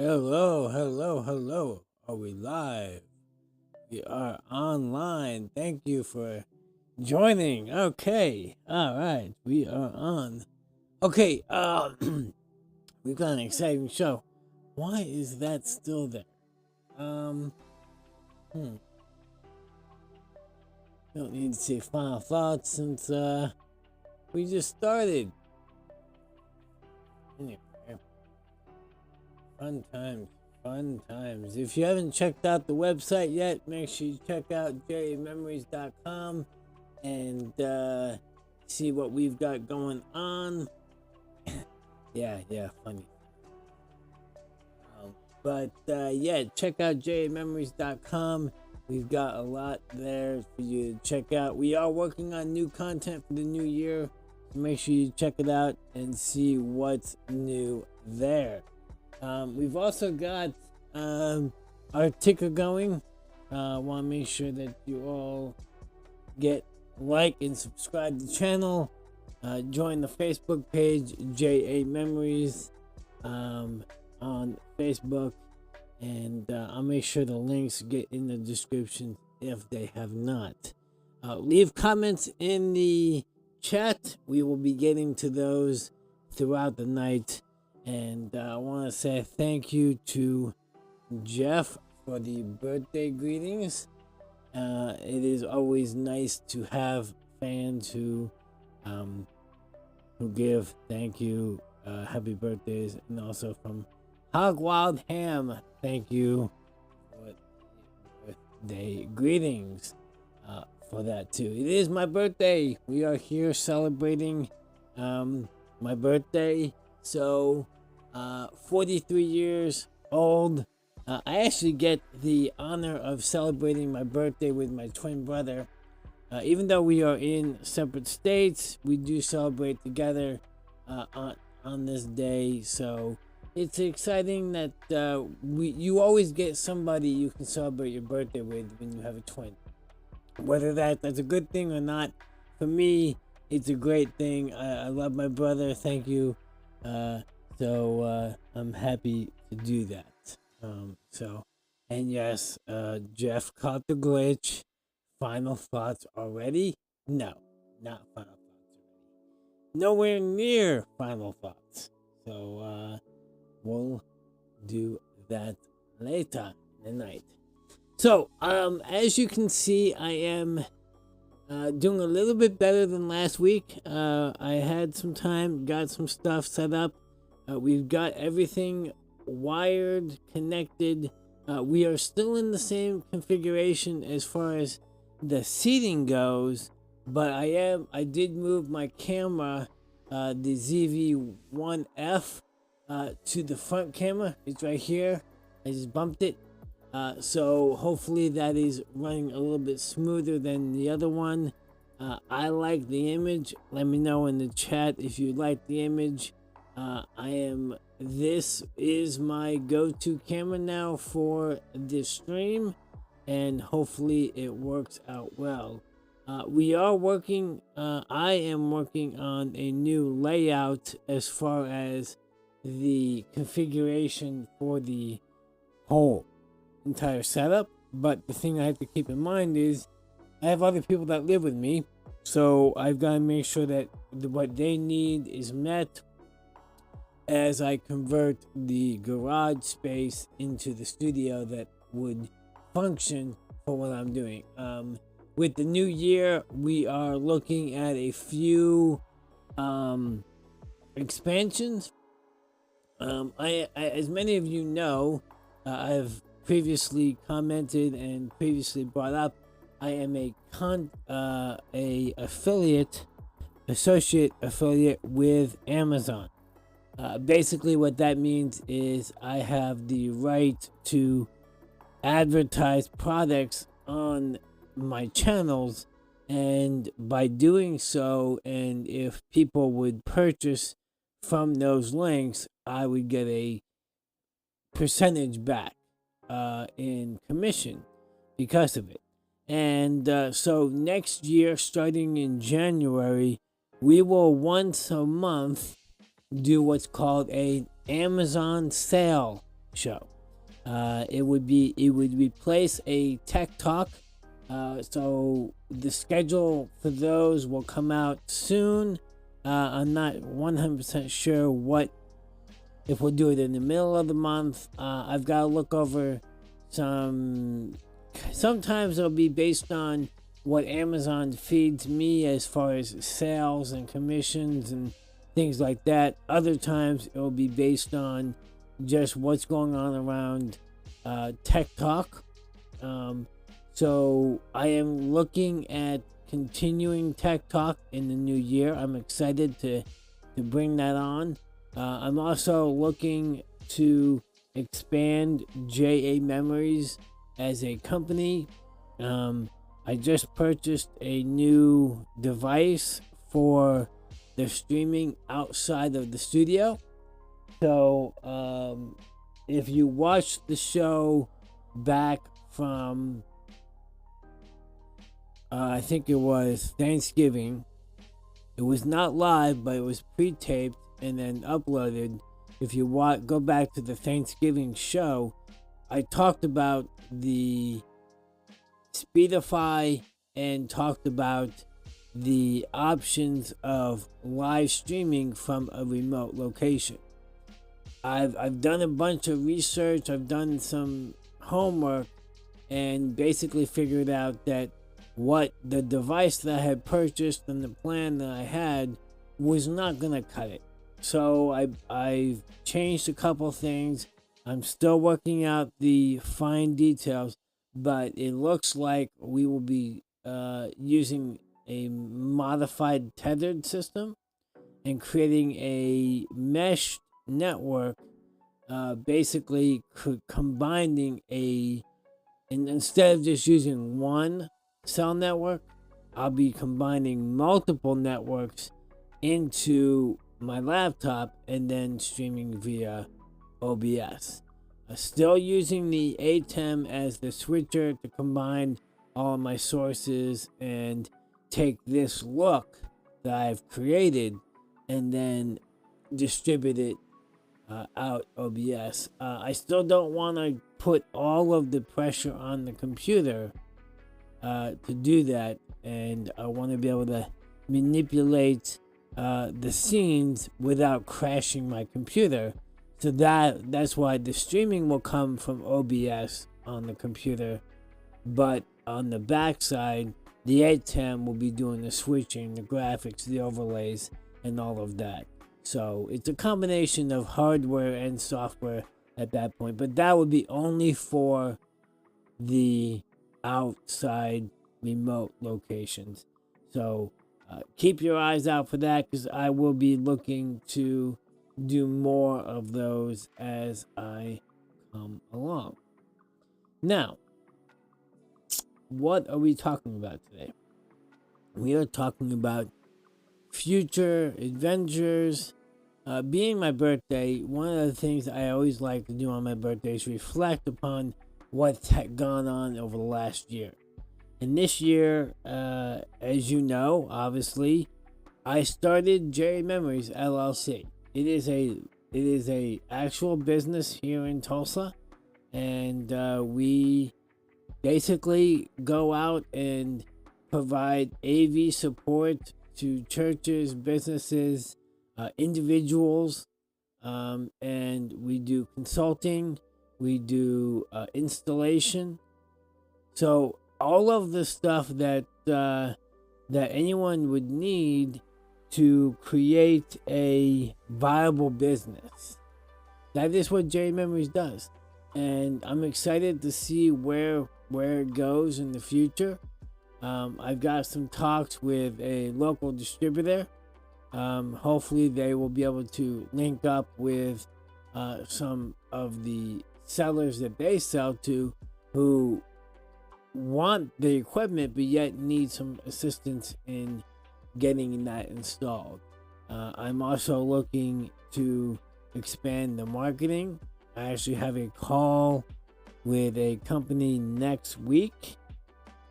Hello, hello, hello. Are we live? We are online. Thank you for joining. Okay. All right. We are on. Okay. We've got an exciting show. Why is that still there? Um, hmm. Don't need to say final thoughts since we just started. Anyway, fun times. Fun times. If you haven't checked out the website yet, make sure you check out JAmemories.com and see what we've got going on. yeah, funny. But yeah, check out JAmemories.com. We've got a lot there for you to check out. We are working on new content for the new year. So make sure you check it out and see what's new there. We've also got our ticker going. Want to make sure that you all get like and subscribe to the channel. Join the Facebook page JAmemories on Facebook, and I'll make sure the links get in the description if they have not. Leave comments in the chat. We will be getting to those throughout the night. And I want to say thank you to Jeff for the birthday greetings. It is always nice to have fans who give thank you, happy birthdays, and also from Hog Wild Ham, thank you for the birthday greetings for that too. It is my birthday. We are here celebrating my birthday. So, 43 years old. I actually get the honor of celebrating my birthday with my twin brother. Even though we are in separate states, we do celebrate together on this day. So it's exciting that you always get somebody you can celebrate your birthday with when you have a twin. Whether that's a good thing or not, for me, it's a great thing. I love my brother. Thank you. So I'm happy to do that. And yes, Jeff caught the glitch. Final thoughts already? No, not final thoughts already. Nowhere near final thoughts. So we'll do that later in the night. So as you can see, I am doing a little bit better than last week. I had some time, got some stuff set up. We've got everything wired, connected. We are still in the same configuration as far as the seating goes, but I did move my camera, the ZV-1F, to the front camera. It's right here. I just bumped it. So hopefully that is running a little bit smoother than the other one. I like the image. Let me know in the chat if you like the image. This is my go-to camera now for this stream, and hopefully it works out well. We are working, I am working on a new layout as far as the configuration for the whole entire setup. But the thing I have to keep in mind is I have other people that live with me, so I've got to make sure that what they need is met as I convert the garage space into the studio that would function for what I'm doing. With the new year, we are looking at a few expansions. As many of you know, I've previously commented and previously brought up, I am a associate affiliate with Amazon. Basically what that means is I have the right to advertise products on my channels, and by doing so, and if people would purchase from those links, I would get a percentage back in commission because of it. And so next year, starting in January, we will once a month do what's called an Amazon sale show. It would replace a tech talk. So the schedule for those will come out soon. I'm not 100% sure if we'll do it in the middle of the month. I've got to look over sometimes it'll be based on what Amazon feeds me as far as sales and commissions and things like that. Other times it will be based on just what's going on around Tech Talk. So I am looking at continuing Tech Talk in the new year. I'm excited to bring that on. I'm also looking to expand JAmemories as a company. I just purchased a new device for the streaming outside of the studio. So if you watch the show back from I think it was Thanksgiving, it was not live, but it was pre-taped and then uploaded. If you go back to the Thanksgiving show, I talked about the Speedify and talked about the options of live streaming from a remote location. I've done a bunch of research, I've done some homework, and basically figured out that what the device that I had purchased and the plan that I had was not going to cut it. So I've changed a couple things. I'm still working out the fine details, but it looks like we will be using a modified tethered system and creating a mesh network, basically combining and instead of just using one cell network, I'll be combining multiple networks into my laptop and then streaming via OBS. Still using the ATEM as the switcher to combine all of my sources and take this look that I've created and then distribute it out OBS. I still don't want to put all of the pressure on the computer to do that, and I want to be able to manipulate the scenes without crashing my computer. So that's why the streaming will come from OBS on the computer, but on the backside, the ATEM will be doing the switching, the graphics, the overlays, and all of that. So it's a combination of hardware and software at that point, but that would be only for the outside remote locations. So keep your eyes out for that, because I will be looking to do more of those as I come along. Now, what are we talking about today? We are talking about future adventures. Being my birthday, one of the things I always like to do on my birthday is reflect upon what's gone on over the last year. And this year, as you know, obviously, I started JAmemories LLC. It is a actual business here in Tulsa, and we basically go out and provide AV support to churches, businesses, individuals, and we do consulting, we do installation. So all of the stuff that anyone would need to create a viable business. That is what JAmemories does, and I'm excited to see where it goes in the future. I've got some talks with a local distributor. Hopefully they will be able to link up with some of the sellers that they sell to who want the equipment but yet need some assistance in getting that installed. I'm also looking to expand the marketing. I actually have a call with a company next week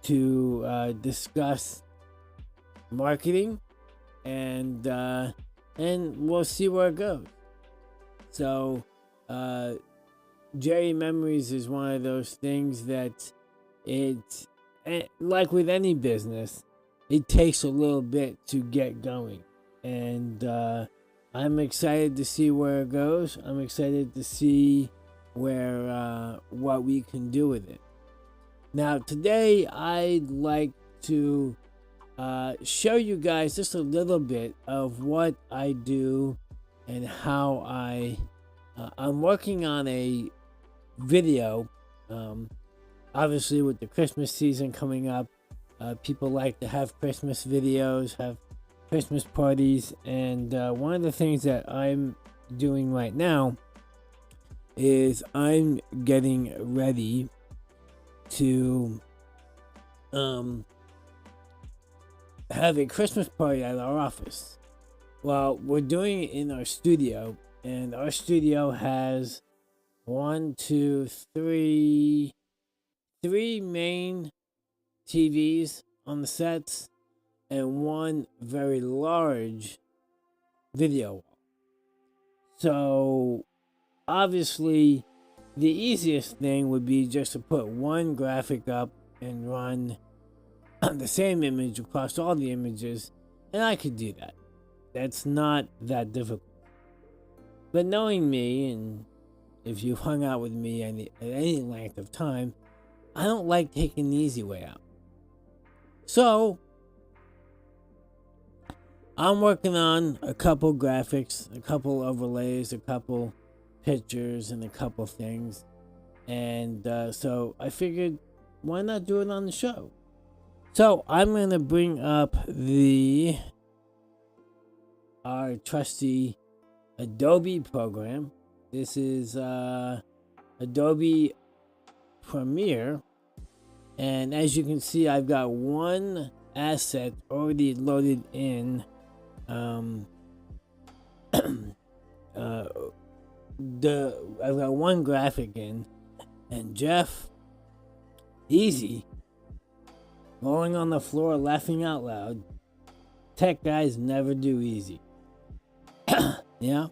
to discuss marketing, and we'll see where it goes. So Jerry Memories is one of those things that like with any business, it takes a little bit to get going. And I'm excited to see where it goes. I'm excited to see what we can do with it. Now, today I'd like to show you guys just a little bit of what I do and how I'm working on a video. Obviously, with the Christmas season coming up, people like to have Christmas videos, have Christmas parties, and one of the things that I'm doing right now is I'm getting ready to have a Christmas party at our office. Well, we're doing it in our studio, and our studio has three main TVs on the sets and one very large video wall. So obviously the easiest thing would be just to put one graphic up and run the same image across all the images, and I could do that. That's not that difficult. But knowing me, and if you've hung out with me at any length of time, I don't like taking the easy way out. So I'm working on a couple graphics, a couple overlays, a couple pictures, and a couple things. And so I figured, why not do it on the show? So I'm going to bring up our trusty Adobe program. This is Adobe Premiere. And as you can see, I've got one asset already loaded in. I've got one graphic in, and Jeff, easy, rolling on the floor laughing out loud. Tech guys never do easy. Yeah,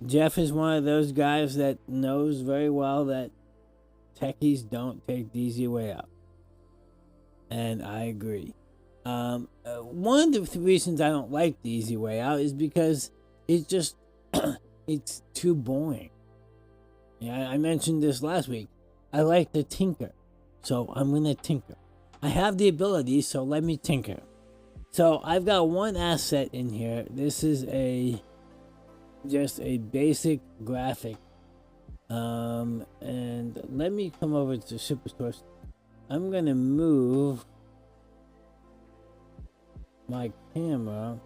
Jeff is one of those guys that knows very well that techies don't take the easy way out, and I agree. One of the reasons I don't like the easy way out is because it's just it's too boring. Yeah, I mentioned this last week. I like to tinker, so I'm gonna tinker. I have the ability, so let me tinker. So I've got one asset in here. This is just a basic graphic. And let me come over to Superstore. I'm gonna move my camera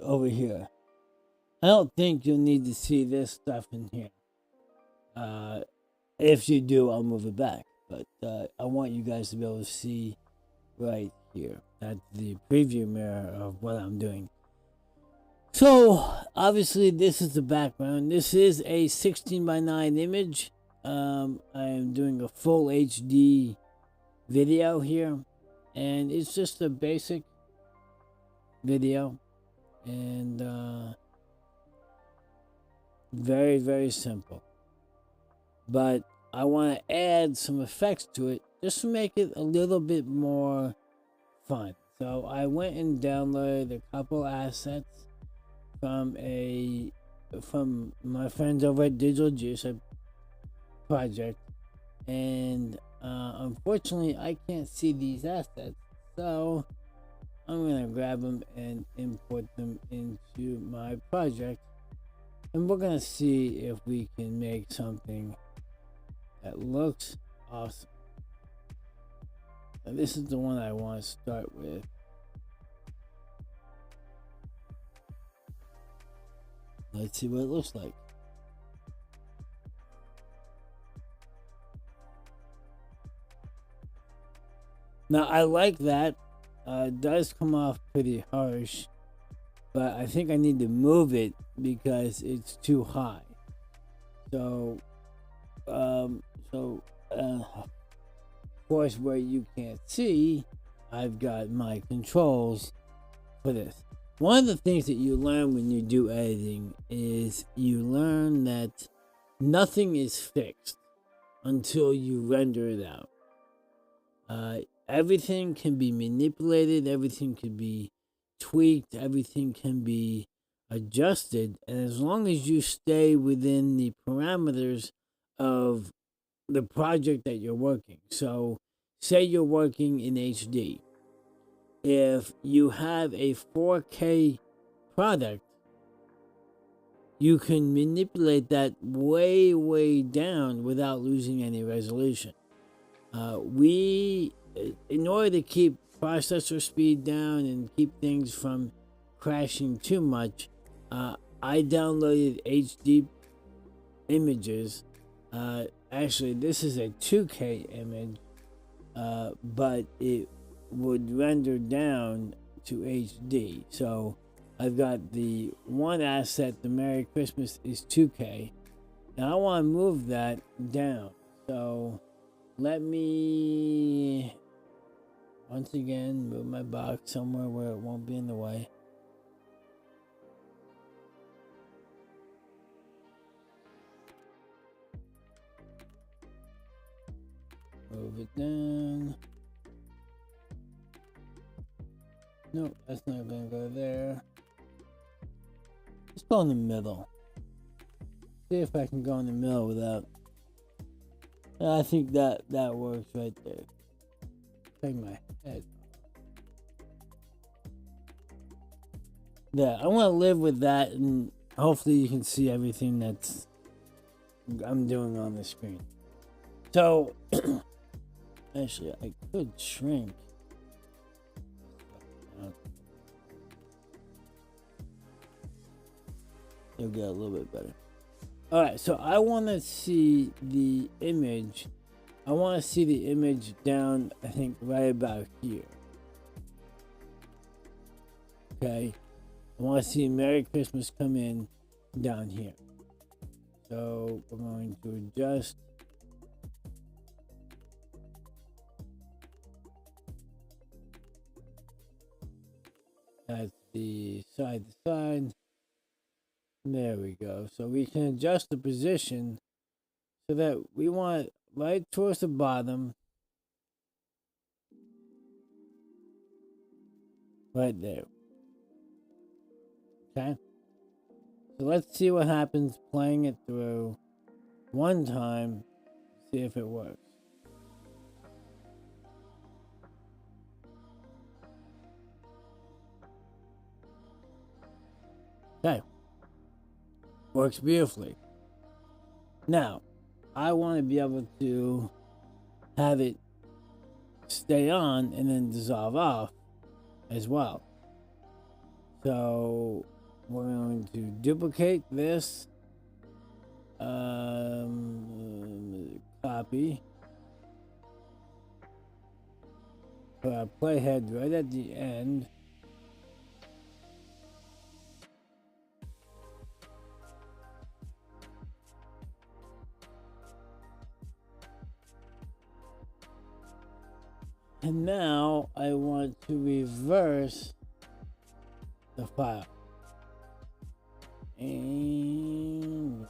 over here. I don't think you'll need to see this stuff in here. If you do, I'll move it back. But I want you guys to be able to see right here. That's the preview mirror of what I'm doing. So, obviously, this is the background. This is a 16:9 image. I am doing a full HD video here. And it's just a basic video. And very, very simple. But I want to add some effects to it just to make it a little bit more fun. So I went and downloaded a couple assets from my friends over at Digital Juice, a project, and unfortunately I can't see these assets, so I'm gonna grab them and import them into my project, and we're gonna see if we can make something that looks awesome. Now, this is the one I want to start with. Let's see what it looks like. Now I like that. It does come off pretty harsh, but I think I need to move it because it's too high. So, um, of course, where you can't see, I've got my controls for this. One of the things that you learn when you do editing is you learn that nothing is fixed until you render it out. Everything can be manipulated, everything can be tweaked, everything can be adjusted, and as long as you stay within the parameters of the project that you're working. So, say you're working in HD. If you have a 4K product, you can manipulate that way, way down without losing any resolution. In order to keep processor speed down and keep things from crashing too much, I downloaded HD images. Actually, this is a 2K image, but it would render down to HD. So I've got the one asset, the Merry Christmas, is 2K, and I want to move that down. So let me once again move my box somewhere where it won't be in the way. Move it down. Nope, that's not gonna go there. Let's go in the middle. See if I can go in the middle without. I think that works right there. Take my head. Yeah, I want to live with that, and hopefully you can see everything that's I'm doing on the screen. So, actually, I could shrink. It'll get a little bit better. Alright, so I want to see the image. I want to see the image down, I think, right about here. Okay. I want to see Merry Christmas come in down here. So we're going to adjust. That's the side to side. There we go. So we can adjust the position so that we want it right towards the bottom. Right there. Okay. So let's see what happens playing it through one time. See if it works. Okay. Works beautifully. Now, I want to be able to have it stay on and then dissolve off as well. So we're going to duplicate this, copy, put our playhead right at the end. And now I want to reverse the file. And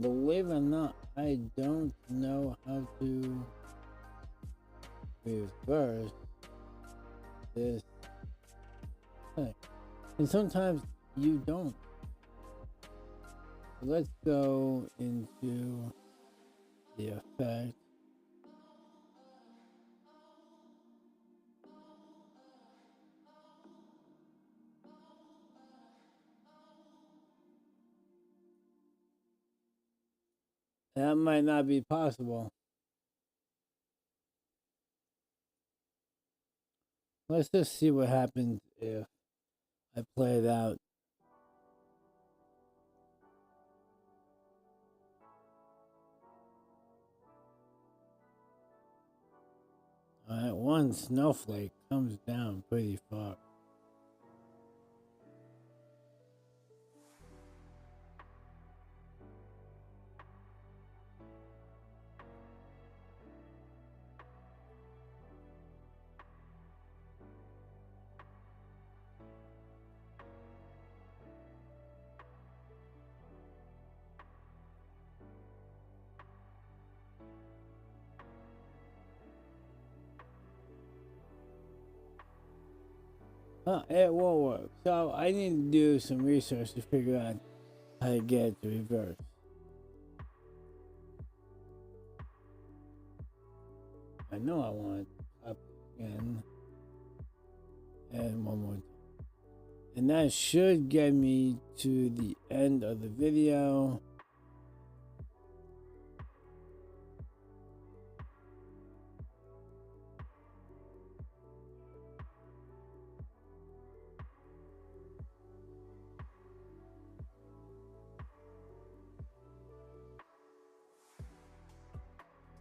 believe it or not, I don't know how to reverse this thing. And sometimes you don't. So let's go into the effect. That might not be possible. Let's just see what happens if I play it out. Alright, one snowflake comes down pretty far. It won't work. So I need to do some research to figure out how to get it to reverse. I know I want it up again. And one more time. And that should get me to the end of the video.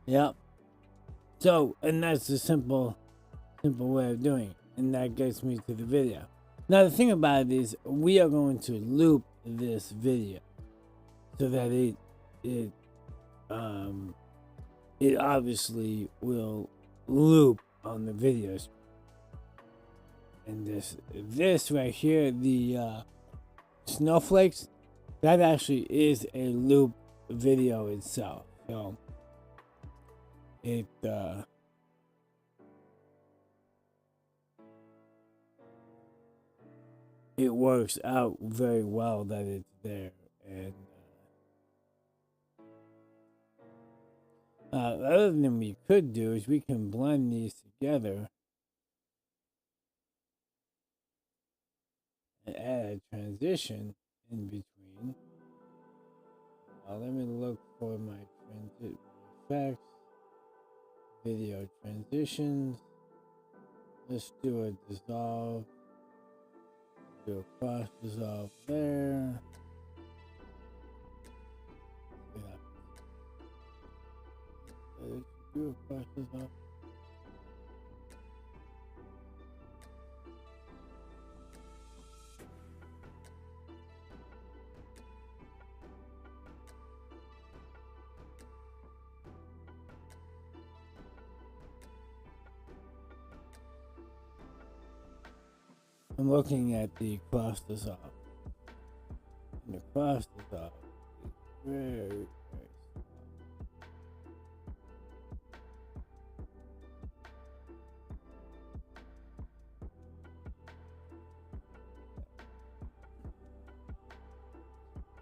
Yep. So, and that's the simple way of doing it. And that gets me to the video. Now, the thing about it is, we are going to loop this video so that it obviously will loop on the videos. And this right here, the snowflakes, that actually is a loop video itself. So it works out very well that it's there. And other than we could do is we can blend these together and add a transition in between. Let me look for my effects, video transitions. Let's do a dissolve. Do a cross dissolve there. Do a cross dissolve. I'm looking at the cross dissolve. And the cross dissolve is very, very slow.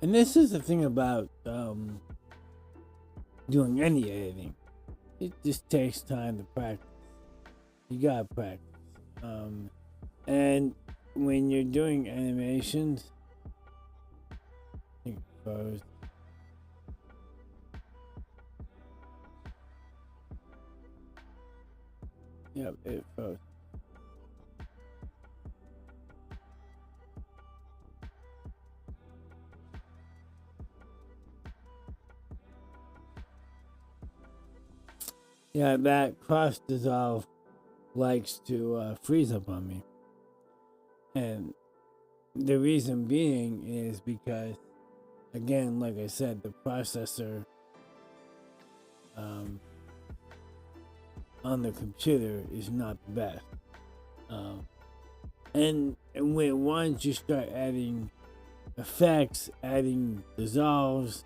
And this is the thing about doing any editing. It just takes time to practice. You gotta practice. And when you're doing animations, I think it froze. Yep, it froze. Yeah, that cross dissolve likes to freeze up on me. And the reason being is because, again, like I said, the processor on the computer is not the best. And when once you start adding effects, adding dissolves,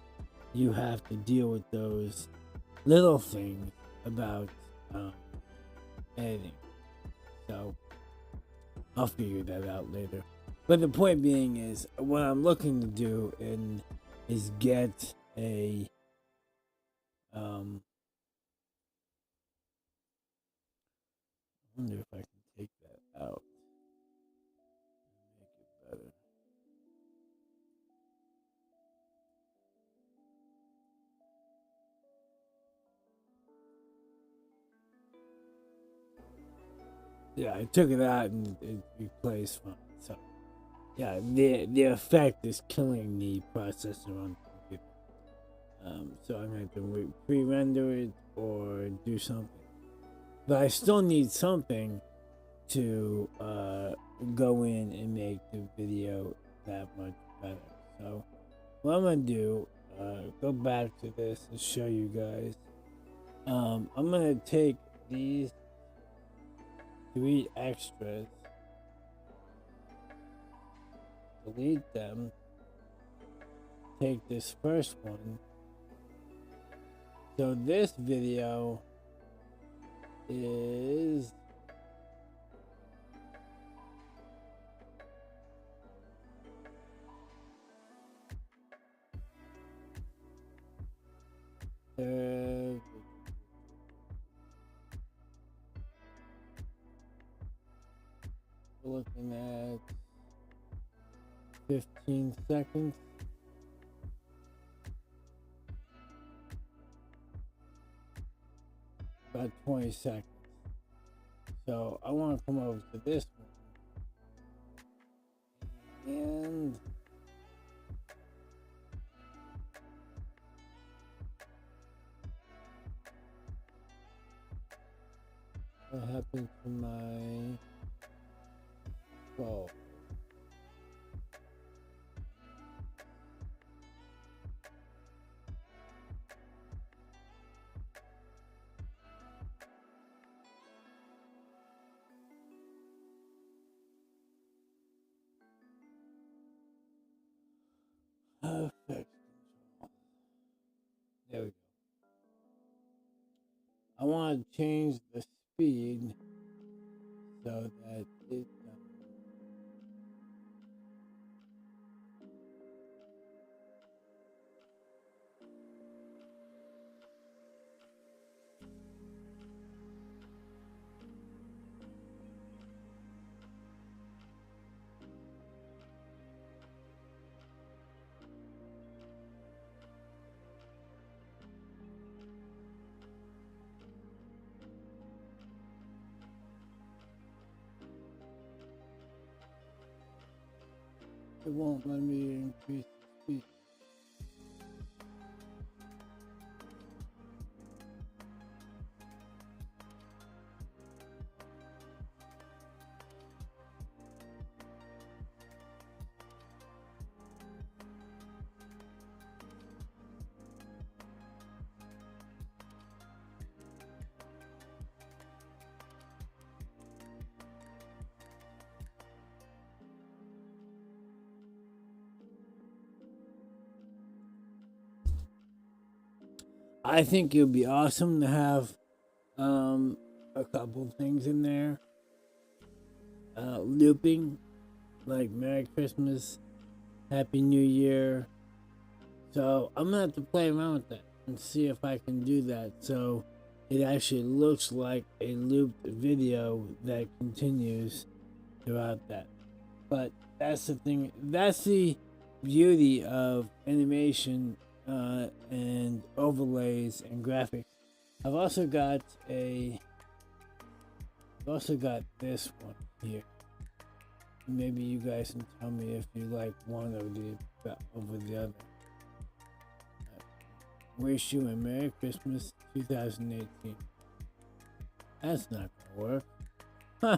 you have to deal with those little things about editing. So I'll figure that out later. But the point being is, what I'm looking to do is get a I wonder if I can take that out and make it better. Yeah, I took it out and it plays fine. So yeah, the effect is killing the processor on the computer. So I'm gonna have to pre-render it or do something. But I still need something to go in and make the video that much better. So what I'm gonna do, go back to this and show you guys. I'm gonna take these 3 extras, delete them, take this first one. So this video is we're looking at 15 seconds. About 20 seconds. So I want to come over to this one. And what happened to my phone? Perfect. There we go. I want to change the speed so that it won't let me increase the speed. I think it would be awesome to have a couple things in there. Looping, like Merry Christmas, Happy New Year. So I'm gonna have to play around with that and see if I can do that. So it actually looks like a looped video that continues throughout that. But that's the thing. That's the beauty of animation and overlays and graphics. I've also got this one here. Maybe you guys can tell me if you like one over the other. Wish you a Merry Christmas 2018. That's not gonna work. Huh.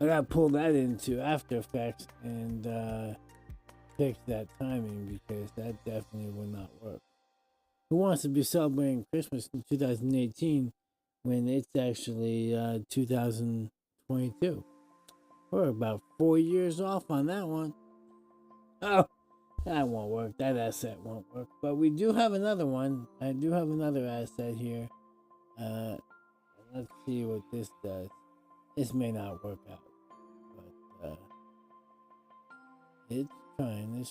I gotta pull that into After Effects and fix that timing because that definitely will not work. Who wants to be celebrating Christmas in 2018 when it's actually 2022? We're about 4 years off on that one. Oh, that won't work. That asset won't work. But we do have another one. I do have another asset here. Let's see what this does. This may not work out. But it's trying.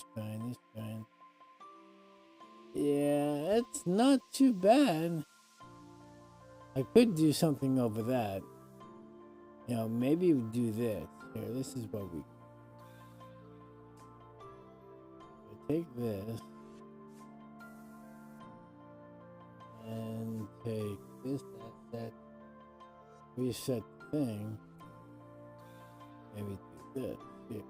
Yeah, it's not too bad. I could do something over that. You know, maybe we do this. Here, this is what we take this and take this asset, reset the thing, maybe do this here.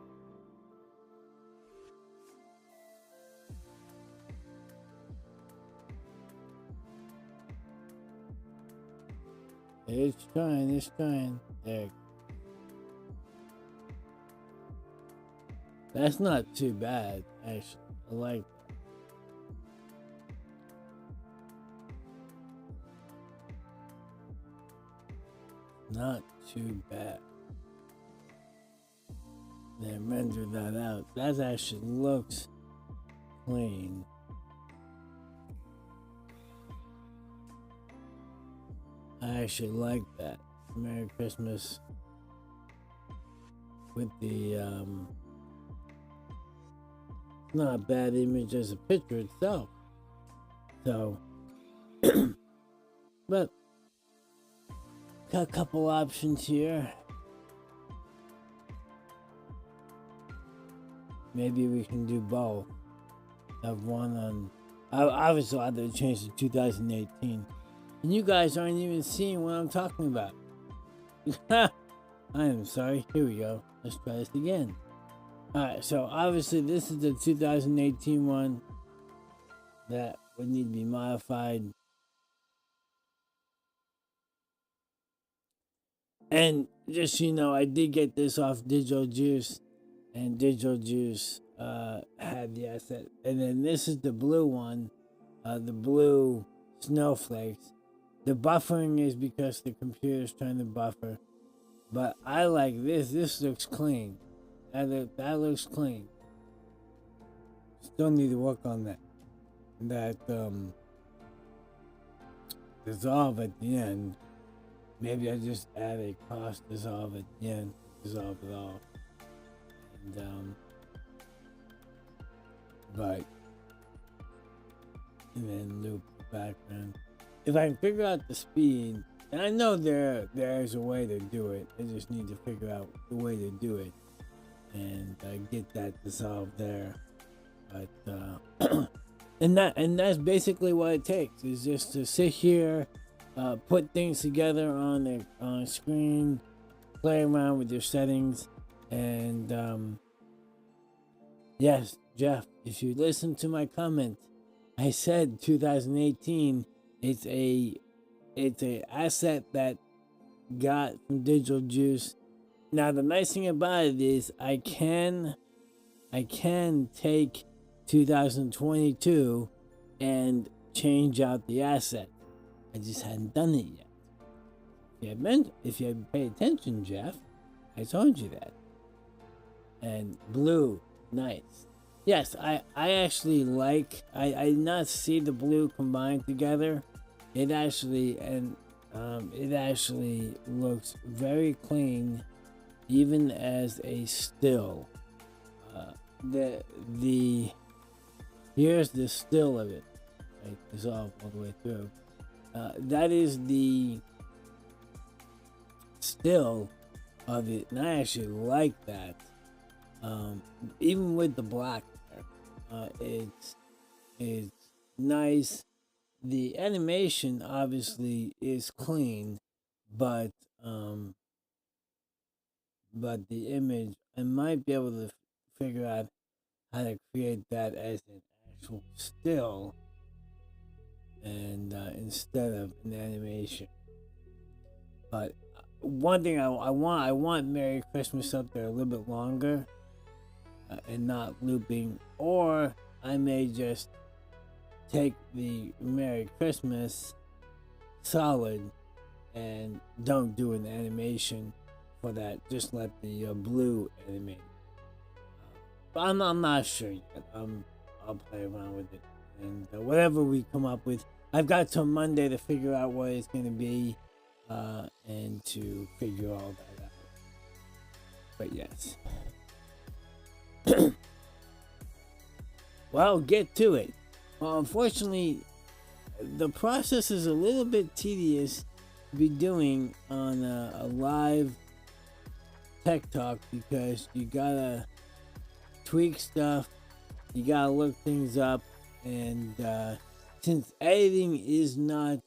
It's trying. There. That's not too bad, actually. I like that. Not too bad. Then render that out. That actually looks clean. I actually like that. Merry Christmas with the not a bad image as a picture itself. So but got a couple options here. Maybe we can do both. Have one on obviously I had to change to 2018. And you guys aren't even seeing what I'm talking about. I am sorry. Here we go. Let's try this again. Alright, so obviously this is the 2018 one that would need to be modified. And just so you know, I did get this off Digital Juice, and Digital Juice had the asset. And then this is the blue one, the blue snowflakes. The buffering is because the computer is trying to buffer. But I like this. This looks clean. That looks clean. Still need to work on that. That dissolve at the end. Maybe I just add a cross dissolve at the end. Dissolve it all. And and then loop the background. If I can figure out the speed, and I know there's a way to do it. I just need to figure out the way to do it and get that dissolved there. But and that's basically what it takes, is just to sit here, put things together on a screen, play around with your settings, and yes, Jeff, if you listen to my comment, I said 2018. It's a asset that got from Digital Juice. Now the nice thing about it is I can take 2022 and change out the asset. I just hadn't done it yet. If you had paid attention, Jeff, I told you that. And blue, nice. Yes, I actually like. I did not see the blue combined together. It actually looks very clean, even as a still. Here's the still of it. Right, dissolve all the way through. That is the still of it, and I actually like that. Even with the black there, it's nice. The animation obviously is clean, but the image, I might be able to figure out how to create that as an actual still, and instead of an animation. But one thing I want Merry Christmas up there a little bit longer, and not looping, or I may just take the Merry Christmas solid and don't do an animation for that. Just let the blue animate. But I'm not sure yet. I'll play around with it, and whatever we come up with, I've got till Monday to figure out what it's going to be, and to figure all that out. But yes. Well, get to it. Well, unfortunately, the process is a little bit tedious to be doing on a live tech talk, because you gotta tweak stuff, you gotta look things up, and since editing is not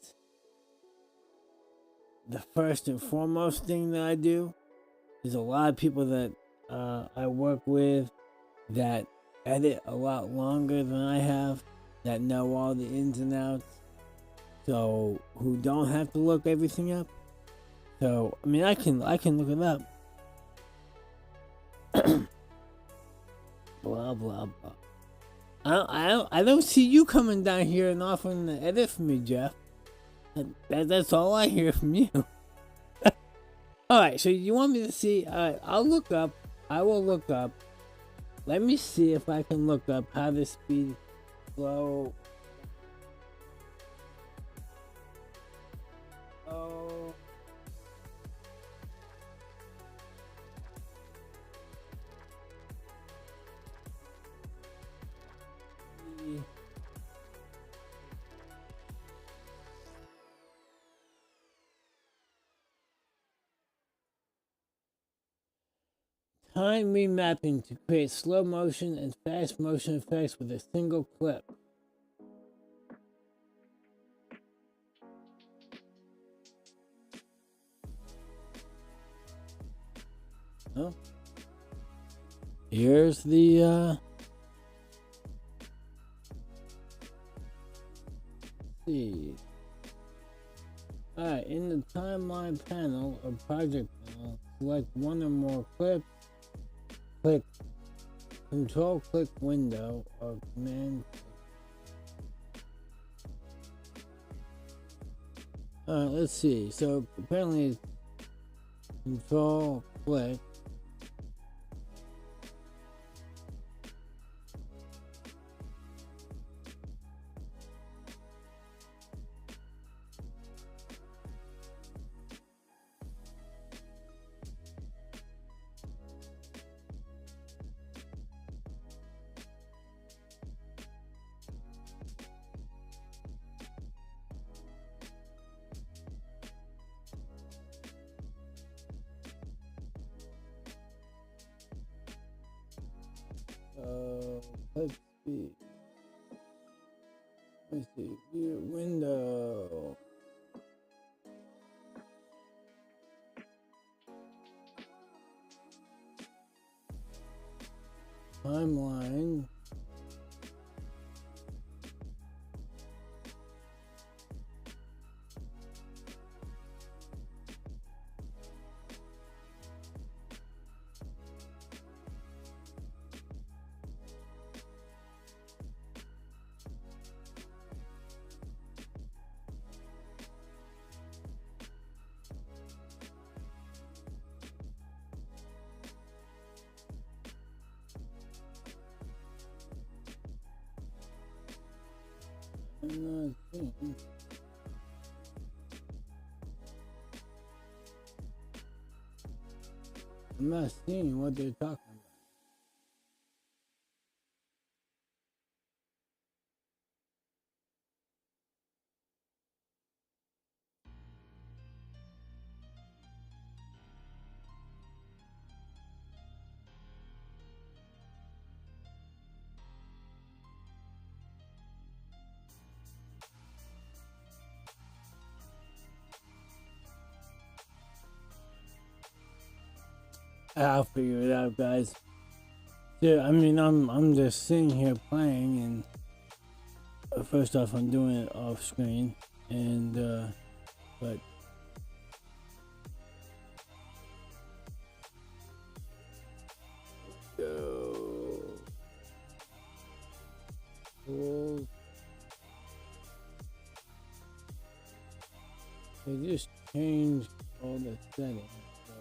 the first and foremost thing that I do, There's a lot of people that I work with that edit a lot longer than I have, that know all the ins and outs, so who don't have to look everything up. So I mean, I can look it up. Blah blah blah. I don't see you coming down here and offering to edit for me, Jeff. That's all I hear from you. Alright, so you want me to see? Alright, I'll look up. I will look up. Let me see if I can look up how to speed flow. Oh. Time remapping to create slow motion and fast motion effects with a single clip. Oh. Here's the see. Alright, in the timeline panel or project panel, select one or more clips. Click Control click window or command click. Alright, let's see. So apparently it's Control click. Let's see. Let's see. View window. Timeline. I'm not seeing. I'm not seeing what they're talking about. I'll figure it out, guys. Yeah, I mean, I'm just sitting here playing, and first off, I'm doing it off screen, and but tools. They just changed all the settings. So.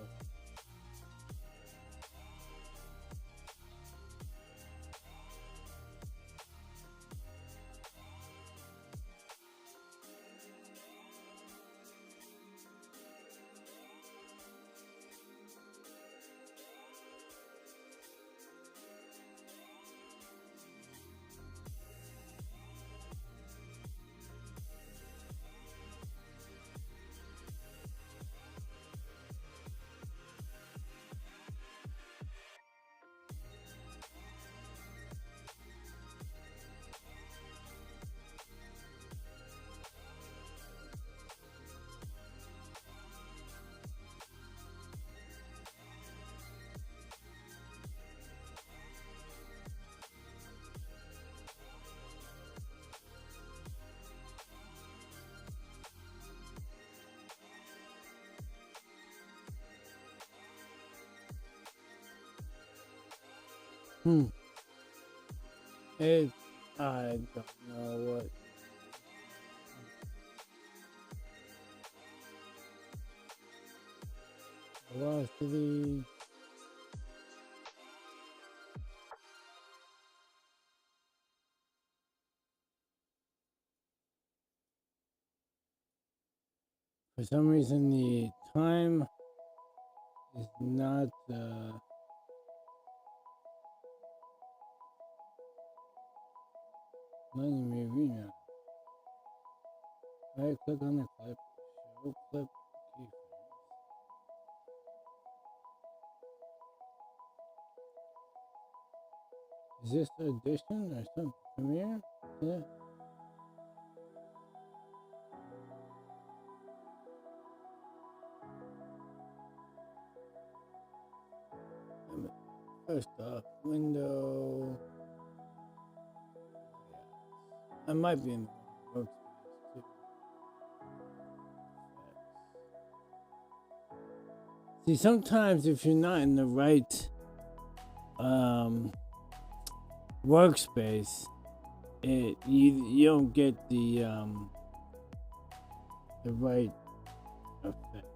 Hmm. It. I don't know what. Velocity. For some reason, the time is not letting me read now. Right click on the clip, show clip keyframes. Is this Audition or something? Premiere? Yeah. First off, window. I might be in the wrong workspace too. See, sometimes if you're not in the right workspace, you don't get the right effect.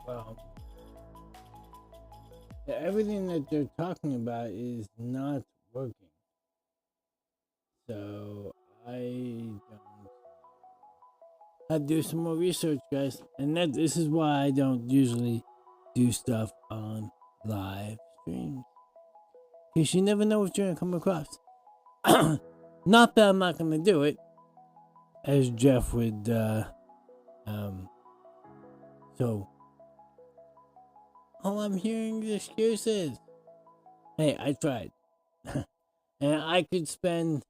Well, everything that they're talking about is not working. So I don't. I do some more research, guys, and this is why I don't usually do stuff on live streams, because you never know what you're gonna come across. Not that I'm not gonna do it, as Jeff would. So all I'm hearing is excuses. Hey, I tried, and I could spend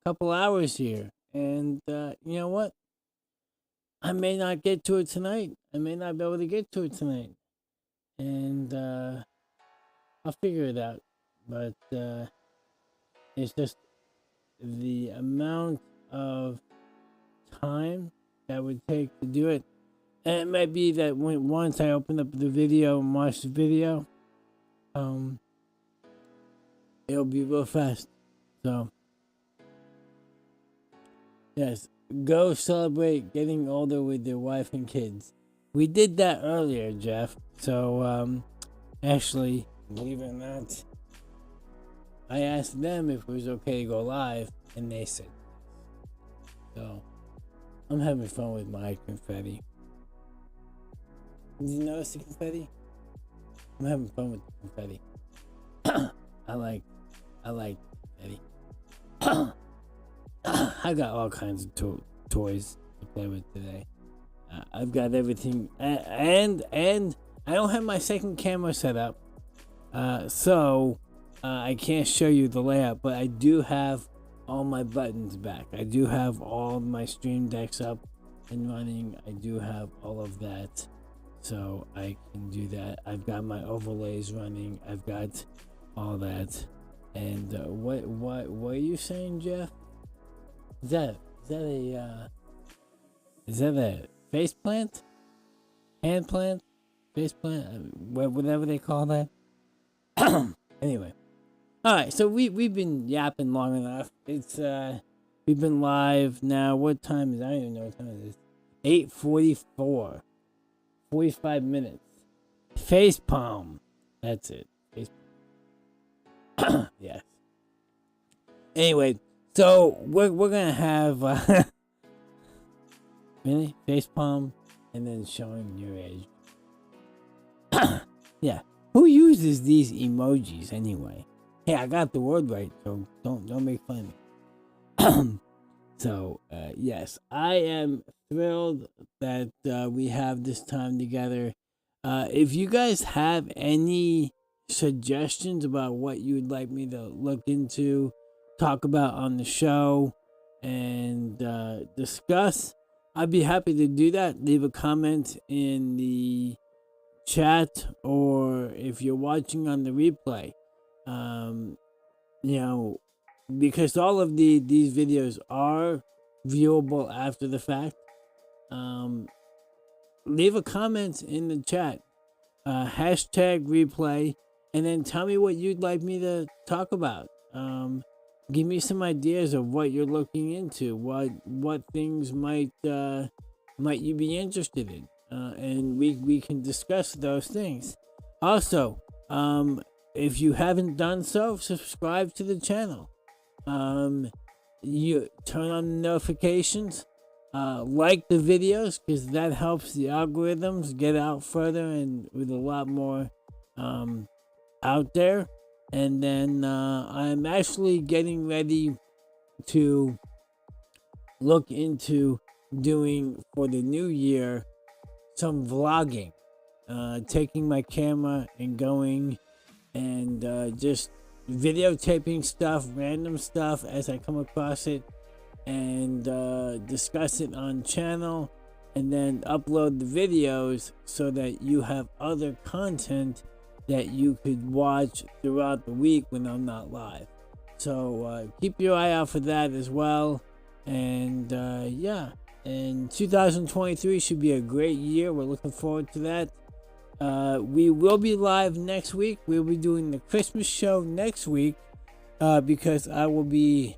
a couple hours here, and you know what? I may not get to it tonight. I may not be able to get to it tonight, and I'll figure it out. But it's just the amount of time that would take to do it. And it might be that once I open up the video and watch the video, it'll be real fast. So, yes, go celebrate getting older with your wife and kids. We did that earlier, Jeff. So, actually, believe it or not, I asked them if it was okay to go live, and they said yes. So, I'm having fun with my confetti. Did you notice the confetti? I'm having fun with the confetti. I like confetti. I got all kinds of toys to play with today. I've got everything, and I don't have my second camera set up, so I can't show you the layout. But I do have all my buttons back. I do have all my stream decks up and running. I do have all of that, so I can do that. I've got my overlays running. I've got all that. And what are you saying, Jeff? Is that a face plant? Hand plant? Face plant? Whatever they call that. Anyway. Alright, so we've been yapping long enough. It's we've been live now. What time is it? I don't even know what time it is. 8:44. 45 minutes. Face palm. That's it. Face palm. Yes. Anyway, so we're gonna have really face palm and then showing your age. Yeah. Who uses these emojis anyway? Hey, I got the word right, so don't make fun of me. So yes, I am thrilled that we have this time together. If you guys have any suggestions about what you would like me to look into, talk about on the show, and discuss, I'd be happy to do that. Leave a comment in the chat, or if you're watching on the replay, um, you know, because all of these videos are viewable after the fact. Leave a comment in the chat, hashtag replay, and then tell me what you'd like me to talk about. Give me some ideas of what you're looking into, what things might you be interested in, and we can discuss those things. Also, if you haven't done so, subscribe to the channel. You turn on the notifications. Like the videos, because that helps the algorithms get out further and with a lot more out there. And then I'm actually getting ready to look into doing for the new year some vlogging, taking my camera and going and just videotaping stuff, random stuff as I come across it, and discuss it on channel, and then upload the videos so that you have other content that you could watch throughout the week when I'm not live. So keep your eye out for that as well. And yeah, and 2023 should be a great year. We're looking forward to that. We will be live next week. We'll be doing the Christmas show next week, because I will be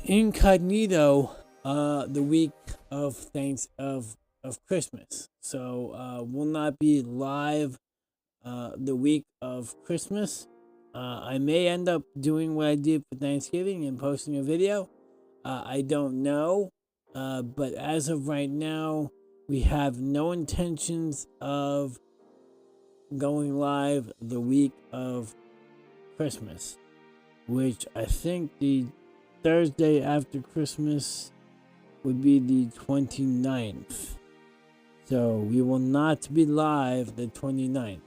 incognito the week of Christmas. So will not be live the week of Christmas. I may end up doing what I did for Thanksgiving and posting a video. I don't know, but as of right now, we have no intentions of going live the week of Christmas, which I think the Thursday after Christmas would be the 29th. So we will not be live the 29th,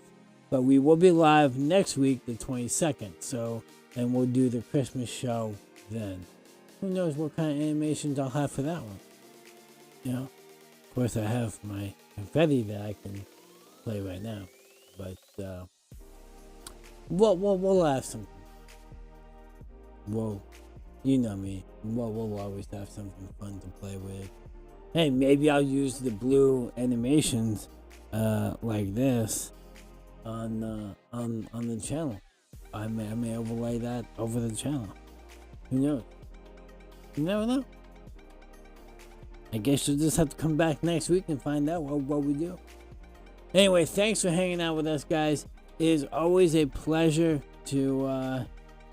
but we will be live next week, the 22nd. So, and we'll do the Christmas show then. Who knows what kind of animations I'll have for that one? You know, of course I have my confetti that I can play right now, but we'll have something. Whoa. You know me. We'll always have something fun to play with. Hey, maybe I'll use the blue animations like this on the channel. I may overlay that over the channel. Who knows? You never know. I guess you'll just have to come back next week and find out what we do. Anyway, thanks for hanging out with us, guys. It is always a pleasure to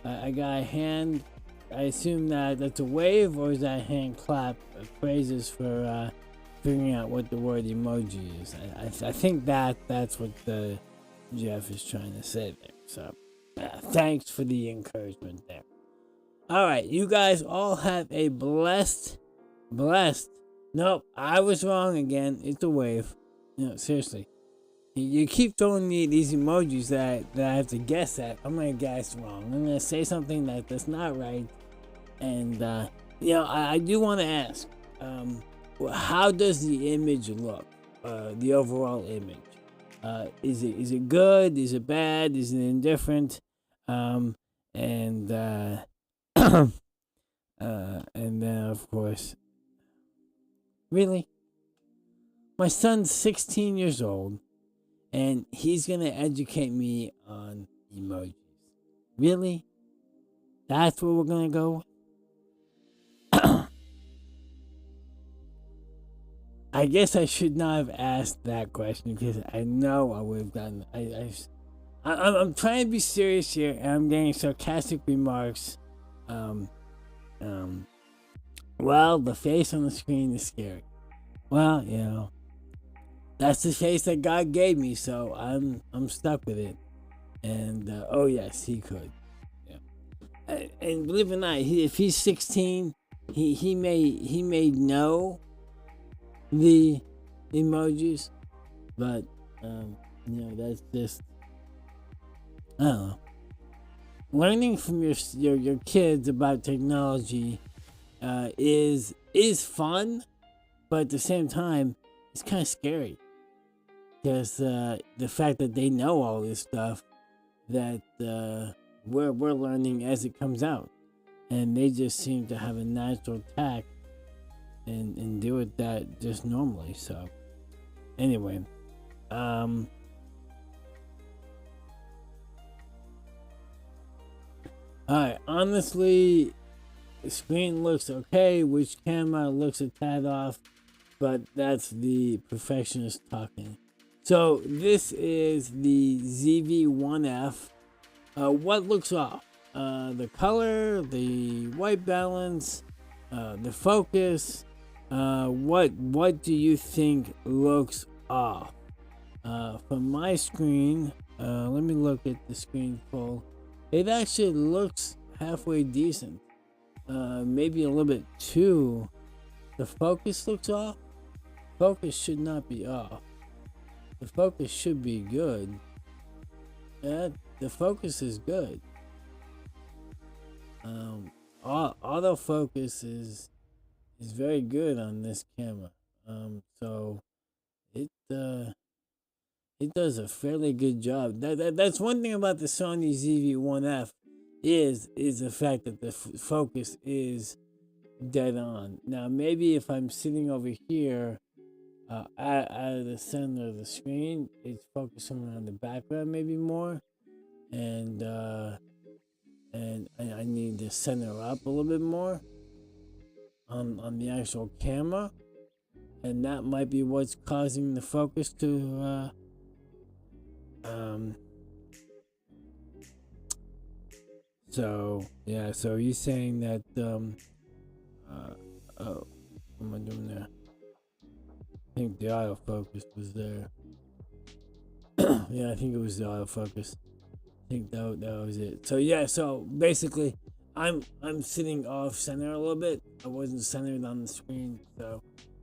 I got a hand. I assume that's a wave, or is that hand clap phrases for figuring out what the word emoji is. I think that's what the Jeff is trying to say there. So thanks for the encouragement there. All right, you guys all have a blessed. Nope, I was wrong again. It's a wave. No, seriously. You keep throwing me these emojis that I have to guess at. I'm gonna guess wrong. I'm gonna say something that's not right. And I do want to ask, how does the image look? The overall image. Is it good? Is it bad? Is it indifferent? And then of course, really, my son's 16 years old, and he's gonna educate me on emojis. Really? That's what we're gonna go with? I guess I should not have asked that question, because I know I would have gotten. I'm trying to be serious here, and I'm getting sarcastic remarks. Well, the face on the screen is scary. Well, that's the face that God gave me, so I'm stuck with it. And oh yes, he could. Yeah. And believe it or not, if he's 16, he may know the emojis, But that's just, I don't know. Learning from your kids about technology is fun, but at the same time, it's kind of scary because the fact that they know all this stuff that we're learning as it comes out, and they just seem to have a natural tact and deal with that just normally. So anyway, all right. Honestly, the screen looks okay. Which camera looks a tad off, but that's the perfectionist talking. So this is the ZV-1F. What looks off? The color, the white balance, the focus. What do you think looks off? From my screen, let me look at the screen full. It actually looks halfway decent. Maybe a little bit too. The focus looks off. Focus should not be off. The focus should be good. The focus is good. Autofocus is very good on this camera. So it does a fairly good job. That's one thing about the Sony ZV-1F is the fact that the focus is dead on. Now maybe if I'm sitting over here out of the center of the screen, it's focusing on the background maybe more, and I need to center up a little bit more on the actual camera, and that might be what's causing the focus to so yeah, so he's saying that oh, what am I doing there? I think the autofocus was there. Yeah, I think it was the autofocus. I think that was it. So yeah, so basically I'm sitting off center a little bit. I wasn't centered on the screen, so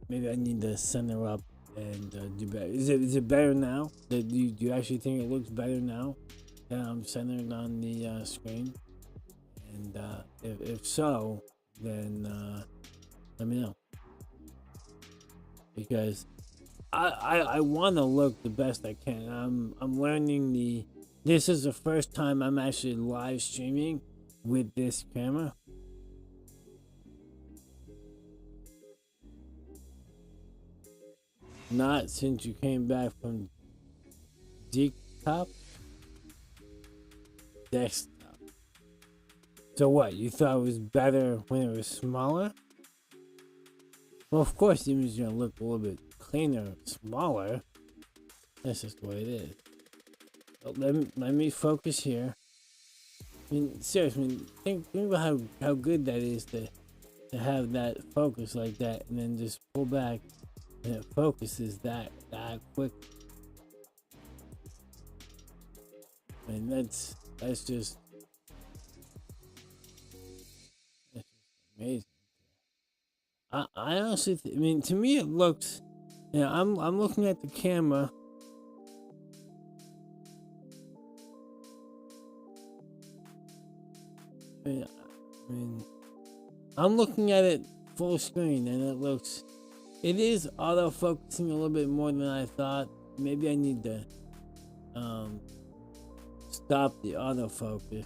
maybe I need to center up and do better. Is it better now? Do you actually think it looks better now that I'm centered on the screen? And if so, then let me know, because I want to look the best I can. I'm learning this is the first time I'm actually live streaming with this camera. Not since you came back from desktop. So what? You thought it was better when it was smaller? Well, of course, the image is gonna look a little bit cleaner, smaller. That's just the way it is. But let me focus here. I mean, seriously, think about how good that is to have that focus like that, and then just pull back, and it focuses that quick. I mean, that's just amazing. I honestly, I mean, to me it looks. I'm looking at the camera. I mean, I'm looking at it full screen, and it is auto focusing a little bit more than I thought. Maybe I need to stop the autofocus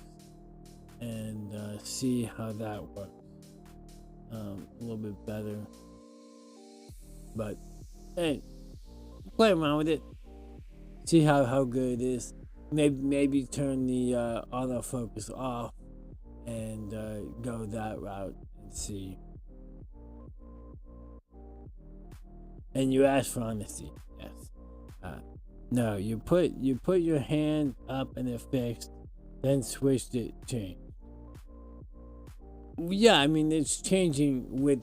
and see how that works a little bit better. But hey, play around with it, see how good it is. Maybe turn the autofocus off and go that route and see. And you ask for honesty, yes. No, you put your hand up and it fixed, then switched it, changed. Yeah, I mean it's changing with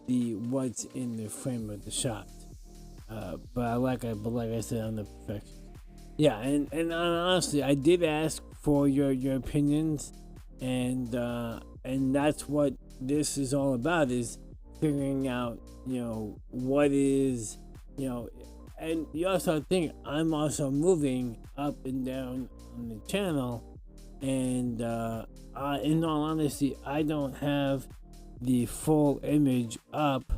what's in the frame of the shot. But like I said on the perfection. Yeah, and honestly, I did ask for your opinions, and that's what this is all about, is figuring out what is and you also think I'm also moving up and down on the channel, and in all honesty, I don't have the full image up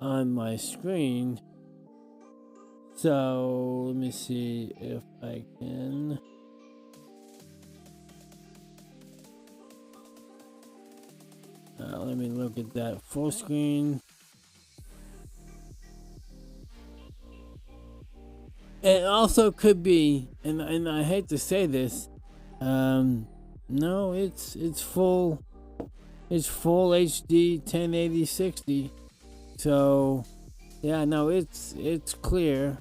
on my screen. So let me see if I can. Let me look at that full screen. It also could be, and I hate to say this, no, it's full HD 1080 60. So yeah, no, it's clear.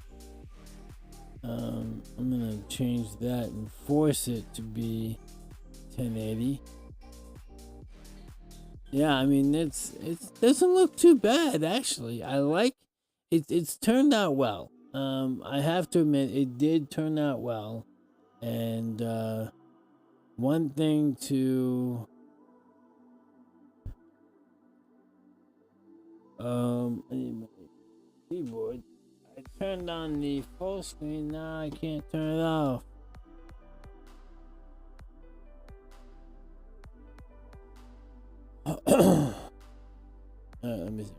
I'm gonna change that and force it to be 1080. Yeah, I mean it doesn't look too bad actually. I like it. It's turned out well. I have to admit it did turn out well, and one thing to I need my keyboard. I turned on the full screen. Now I can't turn it off. Let me see.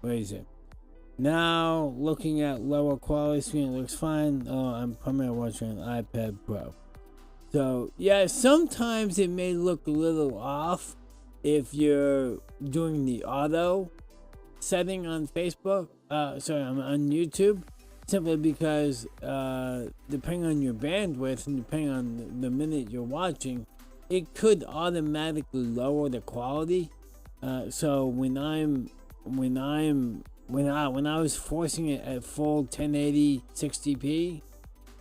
Where is it? Now looking at lower quality screen, it looks fine. Oh, I'm primarily watching an iPad Pro. So yeah, sometimes it may look a little off if you're doing the auto setting on Facebook. On YouTube, simply because depending on your bandwidth and depending on the minute you're watching, it could automatically lower the quality. So when I was forcing it at full 1080 60p,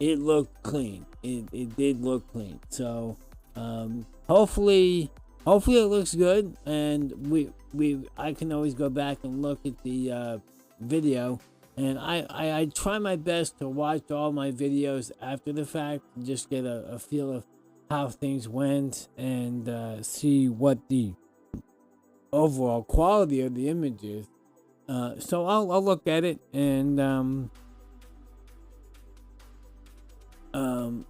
it looked clean. It did look clean. So hopefully it looks good, and I can always go back and look at the video, and I try my best to watch all my videos after the fact and just get a feel of how things went and see what the overall quality of the image is. So I'll look at it and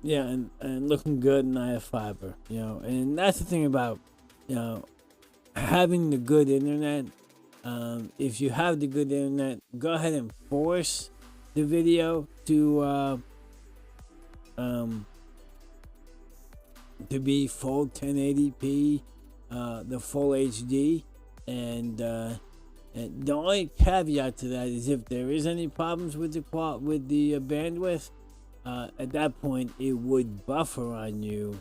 yeah, and looking good, and I have fiber, and that's the thing about having the good internet. If you have the good internet, go ahead and force the video to be full 1080p, the full HD, and the only caveat to that is if there is any problems with the bandwidth, at that point it would buffer on you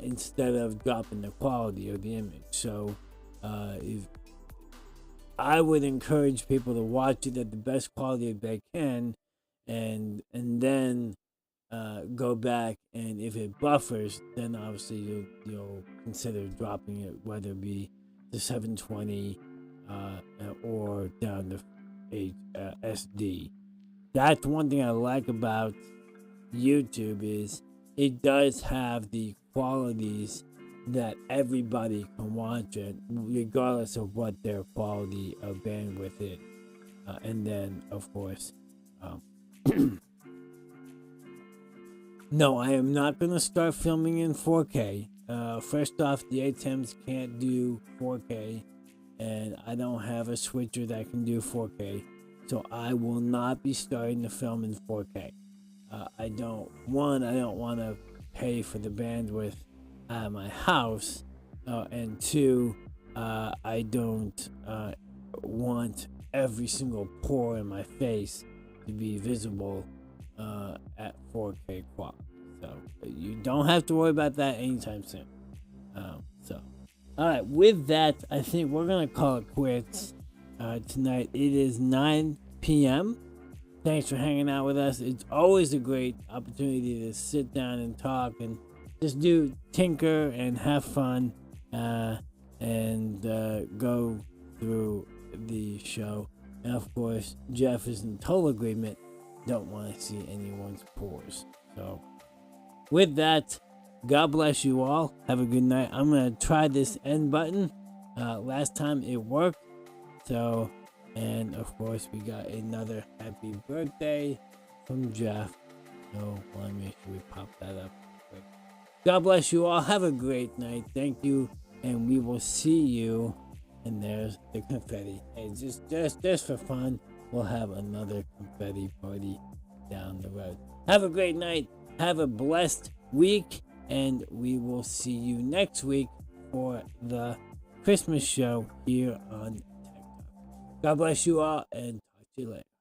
instead of dropping the quality of the image. So if I would encourage people to watch it at the best quality they can, and then go back, and if it buffers, then obviously you'll consider dropping it, whether it be to 720 or down to SD. That's one thing I like about YouTube, is it does have the qualities that everybody can watch it, regardless of what their quality of bandwidth is. And then, of course, no, I am not going to start filming in 4K. First off, the ATEMs can't do 4K, and I don't have a switcher that can do 4K, so I will not be starting to film in 4K. I don't want to pay for the bandwidth at my house, and two, I don't want every single pore in my face to be visible at 4K quality. So you don't have to worry about that anytime soon. All right, with that, I think we're gonna call it quits tonight. It is 9 p.m. Thanks for hanging out with us. It's always a great opportunity to sit down and talk and just tinker and have fun, and go through the show. And of course, Jeff is in total agreement. Don't want to see anyone's pores. So with that, God bless you all. Have a good night. I'm going to try this end button. Last time it worked. So, and of course, we got another happy birthday from Jeff. So let me make sure we pop that up quick. God bless you all. Have a great night. Thank you, and we will see you. And there's the confetti. Hey, just for fun, we'll have another confetti party down the road. Have a great night. Have a blessed week, and we will see you next week for the Christmas show here on TikTok. God bless you all, and talk to you later.